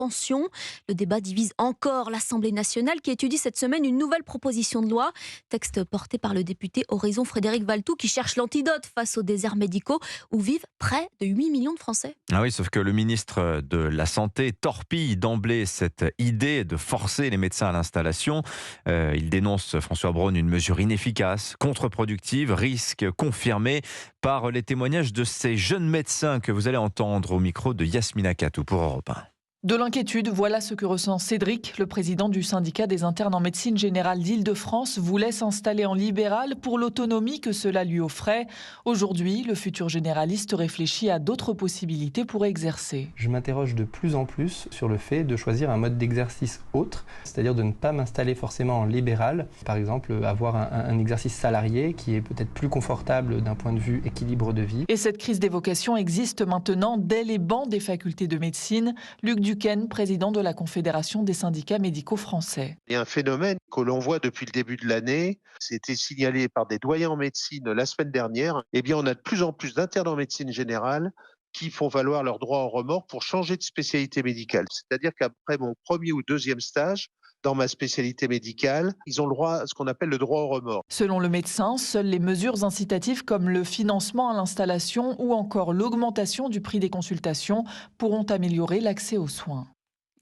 suspension. Le débat divise encore l'Assemblée nationale qui étudie cette semaine une nouvelle proposition de loi. Texte porté par le député Horizon Frédéric Valletoux qui cherche l'antidote face aux déserts médicaux où vivent près de 8 millions de Français. Ah oui, sauf que le ministre de la Santé torpille d'emblée cette idée de forcer les médecins à l'installation. Il dénonce, François Braun, une mesure inefficace, contre-productive, risque confirmé par les témoignages de ces jeunes médecins que vous allez entendre au micro de Yasmina Katou pour Europe 1. De l'inquiétude, voilà ce que ressent Cédric, le président du syndicat des internes en médecine générale d'Île-de-France, voulait s'installer en libéral pour l'autonomie que cela lui offrait. Aujourd'hui, le futur généraliste réfléchit à d'autres possibilités pour exercer. Je m'interroge de plus en plus sur le fait de choisir un mode d'exercice autre, c'est-à-dire de ne pas m'installer forcément en libéral. Par exemple, avoir un exercice salarié qui est peut-être plus confortable d'un point de vue équilibre de vie. Et cette crise des vocations existe maintenant dès les bancs des facultés de médecine. Luc Duquesne, président de la Confédération des syndicats médicaux français. Il y a un phénomène que l'on voit depuis le début de l'année, c'était signalé par des doyens en médecine la semaine dernière. Eh bien, on a de plus en plus d'internes en médecine générale qui font valoir leur droit au remords pour changer de spécialité médicale. C'est-à-dire qu'après mon premier ou deuxième stage, dans ma spécialité médicale, ils ont le droit à ce qu'on appelle le droit au remords. Selon le médecin, seules les mesures incitatives comme le financement à l'installation ou encore l'augmentation du prix des consultations pourront améliorer l'accès aux soins.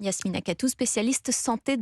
Yasmina Katou, spécialiste santé.